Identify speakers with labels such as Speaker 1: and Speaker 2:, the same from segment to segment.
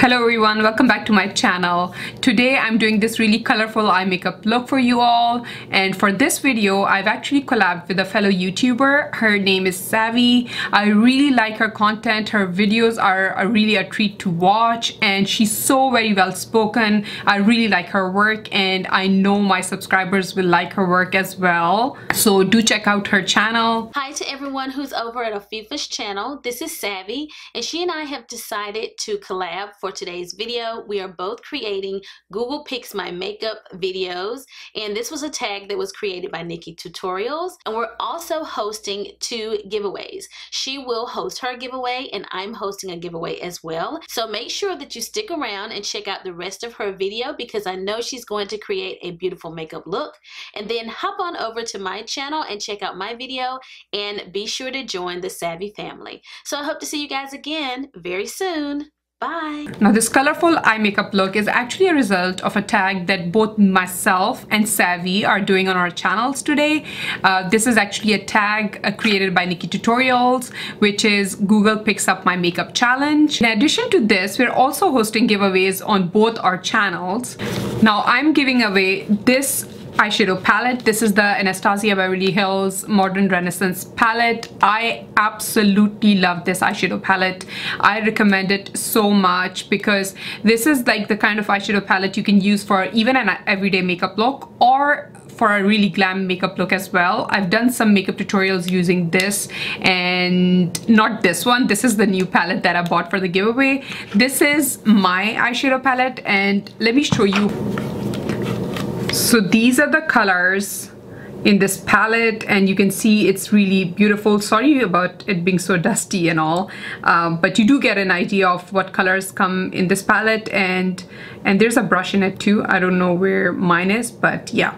Speaker 1: Hello everyone, welcome back to my channel. Today I'm doing this really colorful eye makeup look for you all, and for this video I've actually collabed with a fellow YouTuber. Her name is Savvy. I really like her content. Her videos are really a treat to watch, and she's so very well spoken. I really like her work, and I know my subscribers will like her work as well, so do check out her channel.
Speaker 2: Hi to everyone who's over at Afifa's channel. This is Savvy, and she and I have decided to collab for today's video. We are both creating Google Picks My Makeup videos, and this was a tag that was created by Nikki Tutorials, and we're also hosting 2 giveaways. She will host her giveaway, and I'm hosting a giveaway as well. So make sure that you stick around and check out the rest of her video, because I know she's going to create a beautiful makeup look. And then hop on over to my channel and check out my video, and be sure to join the Savvy family. So I hope to see you guys again very soon. Bye.
Speaker 1: Now this colorful eye makeup look is actually a result of a tag that both myself and Savvy are doing on our channels today. This is actually a tag created by Nikki Tutorials, which is Google Picks Up My Makeup Challenge. In addition to this, we're also hosting giveaways on both our channels. Now I'm giving away this eyeshadow palette. This is the Anastasia Beverly Hills Modern Renaissance palette. I absolutely love this eyeshadow palette. I recommend it so much because this is like the kind of eyeshadow palette you can use for even an everyday makeup look or for a really glam makeup look as well. I've done some makeup tutorials using this, and not this one. This is the new palette that I bought for the giveaway. This is my eyeshadow palette, and let me show you. So these are the colors in this palette, and you can see it's really beautiful. Sorry about it being so dusty and all, but you do get an idea of what colors come in this palette, and there's a brush in it too. I don't know where mine is, but yeah.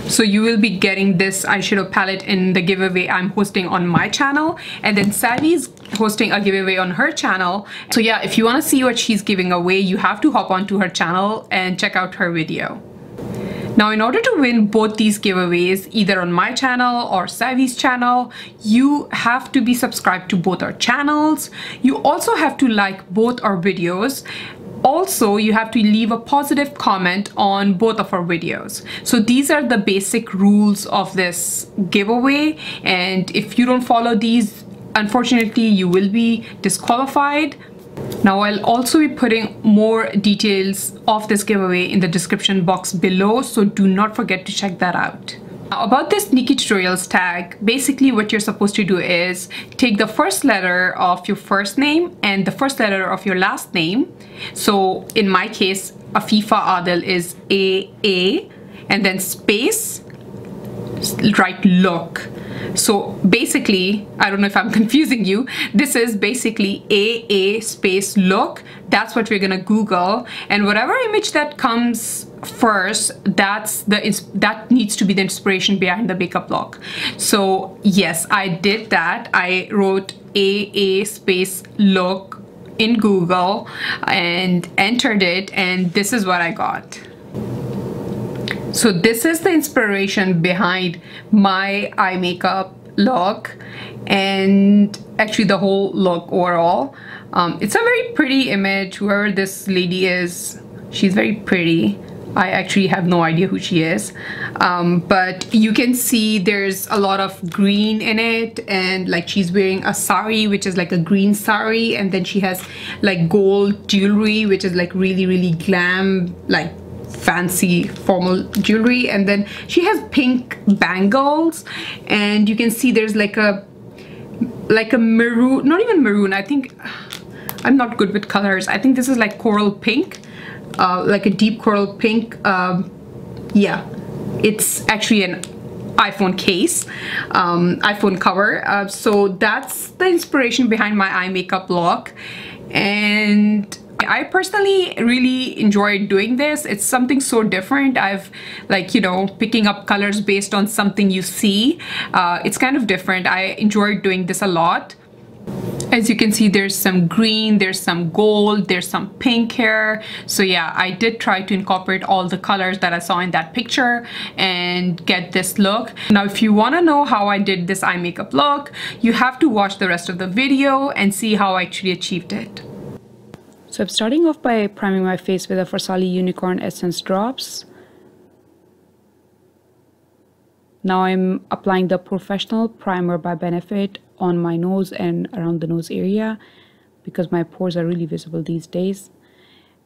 Speaker 1: So you will be getting this eyeshadow palette in the giveaway I'm hosting on my channel, and then Savvy's hosting a giveaway on her channel. So yeah, if you want to see what she's giving away, you have to hop onto her channel and check out her video. Now, in order to win both these giveaways, either on my channel or Savvy's channel, you have to be subscribed to both our channels. You also have to like both our videos. Also, you have to leave a positive comment on both of our videos. So these are the basic rules of this giveaway, and if you don't follow these, unfortunately you will be disqualified. Now I'll also be putting more details of this giveaway in the description box below, so do not forget to check that out. Now, about this Nikki Tutorials tag, basically what you're supposed to do is take the first letter of your first name and the first letter of your last name. So in my case, Afifa Adil is AA, and then space, write look. So basically, I don't know if I'm confusing you, this is basically AA space look. That's what we're gonna Google, and whatever image that comes first, that needs to be the inspiration behind the makeup look. So yes, I did that. I wrote AA space look in Google and entered it, and this is what I got. So this is the inspiration behind my eye makeup look, and actually the whole look overall. It's a very pretty image. Whoever this lady is, she's very pretty. I actually have no idea who she is, but you can see there's a lot of green in it, and like she's wearing a sari, which is like a green sari, and then she has like gold jewelry, which is like really glam, like fancy formal jewelry, and then she has pink bangles, and you can see there's like a maroon, not even maroon, I think, I'm not good with colors, I think this is like coral pink, like a deep coral pink. Yeah, it's actually an iPhone case, iPhone cover. So that's the inspiration behind my eye makeup look, and I personally really enjoyed doing this. It's something so different. I've like, you know, picking up colors based on something you see. It's kind of different. I enjoyed doing this a lot. As you can see, there's some green, there's some gold, there's some pink here. So yeah, I did try to incorporate all the colors that I saw in that picture and get this look. Now, if you want to know how I did this eye makeup look, you have to watch the rest of the video and see how I actually achieved it.
Speaker 3: So I'm starting off by priming my face with a Farsali Unicorn Essence Drops. Now I'm applying the Porefessional Primer by Benefit on my nose and around the nose area because my pores are really visible these days.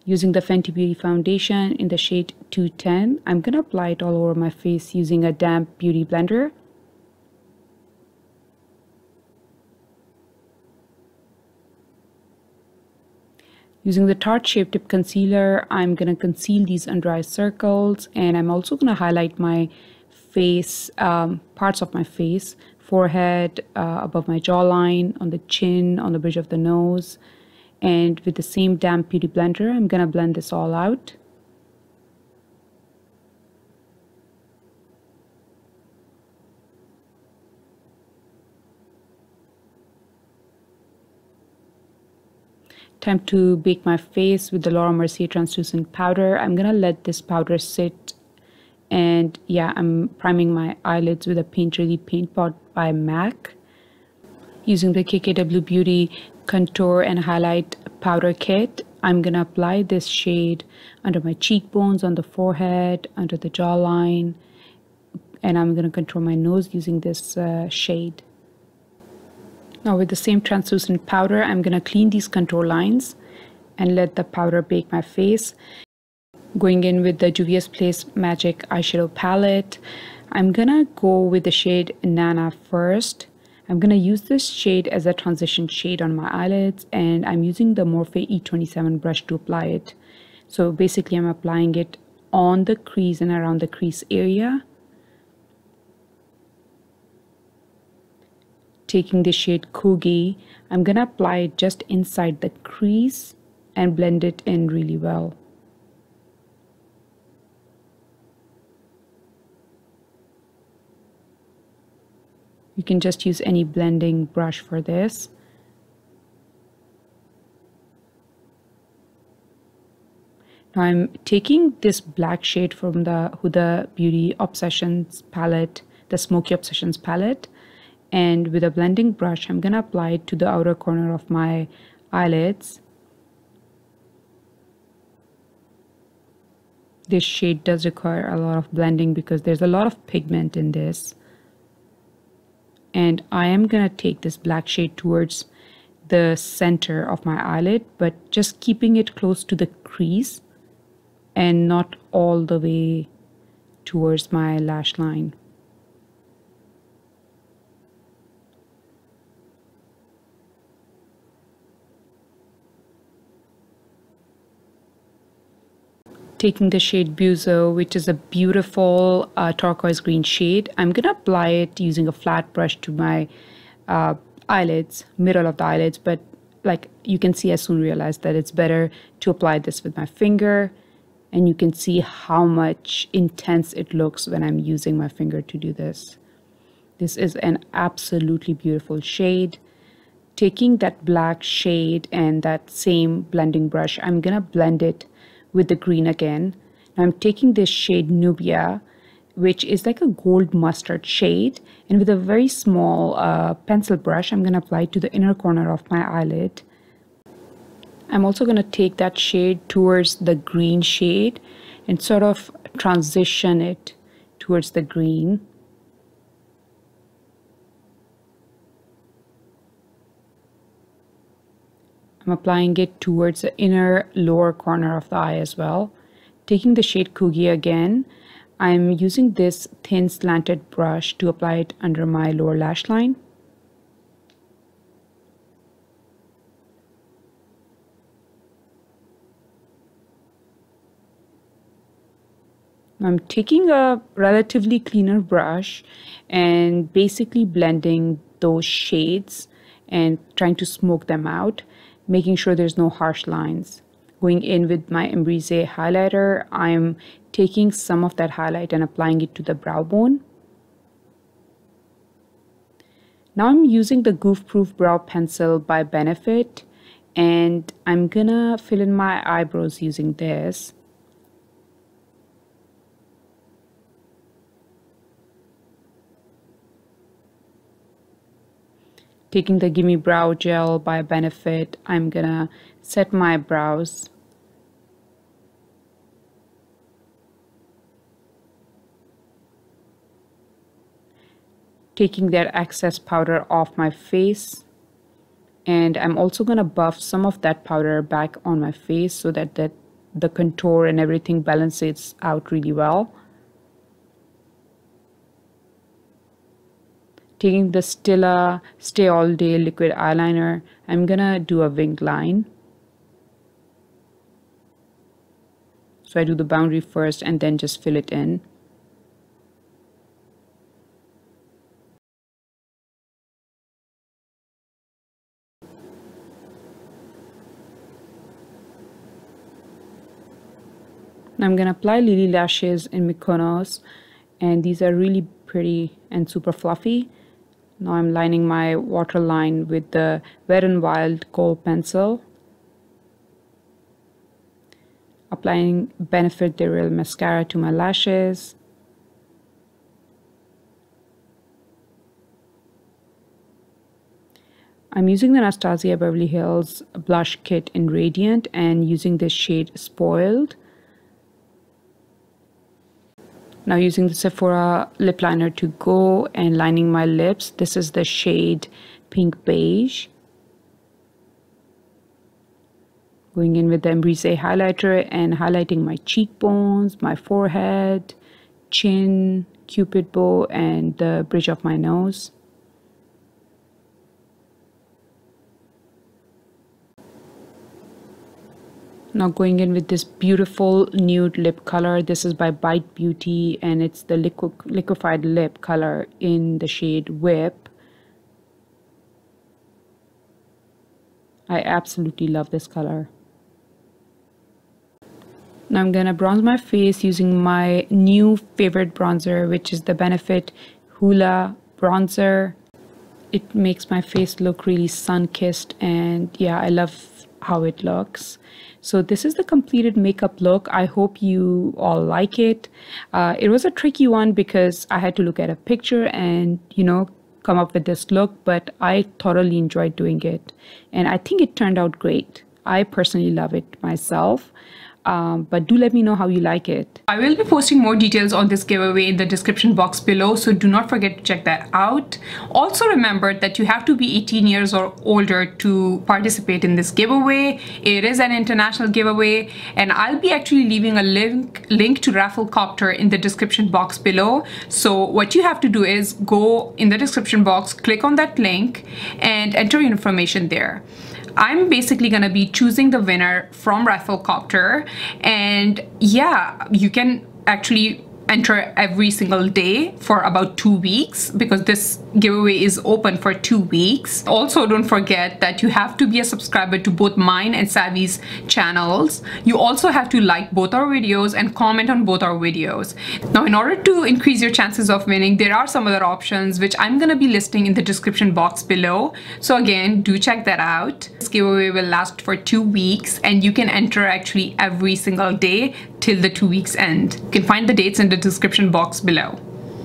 Speaker 3: Using the Fenty Beauty Foundation in the shade 210, I'm going to apply it all over my face using a damp beauty blender. Using the Tarte Shape Tip Concealer, I'm going to conceal these under eye circles, and I'm also going to highlight my face, parts of my face, forehead, above my jawline, on the chin, on the bridge of the nose. And with the same damp beauty blender, I'm going to blend this all out. Time to bake my face with the Mercier translucent powder. I'm going to let this powder sit. And yeah, I'm priming my eyelids with a Paint Really Paint Pot by MAC. Using the KKW Beauty Contour and Highlight Powder Kit, I'm going to apply this shade under my cheekbones, on the forehead, under the jawline, and I'm going to contour my nose using this shade. Now with the same translucent powder, I'm going to clean these contour lines and let the powder bake my face. Going in with the Juvia's Place Magic Eyeshadow Palette, I'm going to go with the shade Nana first. I'm going to use this shade as a transition shade on my eyelids, and I'm using the Morphe E27 brush to apply it. So basically I'm applying it on the crease and around the crease area. Taking the shade Kogi, I'm going to apply it just inside the crease and blend it in really well. You can just use any blending brush for this. Now I'm taking this black shade from the Huda Beauty Obsessions palette, the Smokey Obsessions palette, and with a blending brush, I'm going to apply it to the outer corner of my eyelids. This shade does require a lot of blending because there's a lot of pigment in this. And I am going to take this black shade towards the center of my eyelid, but just keeping it close to the crease and not all the way towards my lash line. Taking the shade Buzo, which is a beautiful turquoise green shade, I'm going to apply it using a flat brush to my eyelids, middle of the eyelids, but like you can see, I soon realized that it's better to apply this with my finger, and you can see how much intense it looks when I'm using my finger to do this. This is an absolutely beautiful shade. Taking that black shade and that same blending brush, I'm going to blend it with the green again. Now I'm taking this shade Nubia, which is like a gold mustard shade, and with a very small pencil brush, I'm going to apply it to the inner corner of my eyelid. I'm also going to take that shade towards the green shade and sort of transition it towards the green. I'm applying it towards the inner lower corner of the eye as well. Taking the shade Kogi again, I'm using this thin slanted brush to apply it under my lower lash line. I'm taking a relatively cleaner brush and basically blending those shades and trying to smoke them out, making sure there's no harsh lines. Going in with my Amrezy highlighter, I'm taking some of that highlight and applying it to the brow bone. Now I'm using the Goof Proof Brow Pencil by Benefit, and I'm gonna fill in my eyebrows using this. Taking the Gimme Brow Gel by Benefit, I'm gonna set my brows. Taking that excess powder off my face. And I'm also going to buff some of that powder back on my face so that the contour and everything balances out really well. Taking the Stila Stay All Day liquid eyeliner, I'm gonna do a winged line. So I do the boundary first and then just fill it in. I'm gonna apply Lilly Lashes MyKonos, and these are really pretty and super fluffy. Now I'm lining my waterline with the Wet n Wild Kohl pencil. Applying Benefit the Real mascara to my lashes. I'm using the Anastasia Beverly Hills blush kit in Radiant and using this shade Spoiled. Now using the Sephora lip liner to go and lining my lips. This is the shade Pink Beige. Going in with the Amrezy highlighter and highlighting my cheekbones, my forehead, chin, cupid bow, and the bridge of my nose. Now going in with this beautiful nude lip color. This is by Bite Beauty and it's the liquefied lip color in the shade Whip. I absolutely love this color. Now I'm gonna bronze my face using my new favorite bronzer, which is the Benefit Huda bronzer. It makes my face look really sun-kissed, and yeah, I love how it looks. So this is the completed makeup look. I hope you all like it. It was a tricky one because I had to look at a picture and, you know, come up with this look, but I thoroughly enjoyed doing it. And I think it turned out great. I personally love it myself. But do let me know how you like it.
Speaker 1: I will be posting more details on this giveaway in the description box below, so do not forget to check that out. Also remember that you have to be 18 years or older to participate in this giveaway. It is an international giveaway, and I'll be actually leaving a link to Rafflecopter in the description box below. So what you have to do is go in the description box, click on that link, and enter your information there. I'm basically gonna be choosing the winner from Rafflecopter, and yeah, you can actually enter every single day for about 2 weeks because this giveaway is open for 2 weeks. Also, don't forget that you have to be a subscriber to both mine and Savvy's channels. You also have to like both our videos and comment on both our videos. Now, in order to increase your chances of winning, there are some other options which I'm gonna be listing in the description box below. So again, do check that out. This giveaway will last for 2 weeks and you can enter actually every single day till the 2 weeks end. You can find the dates in the description box below.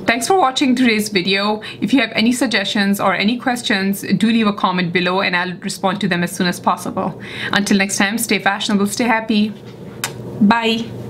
Speaker 1: Thanks for watching today's video. If you have any suggestions or any questions, do leave a comment below and I'll respond to them as soon as possible. Until next time, stay fashionable, stay happy. Bye.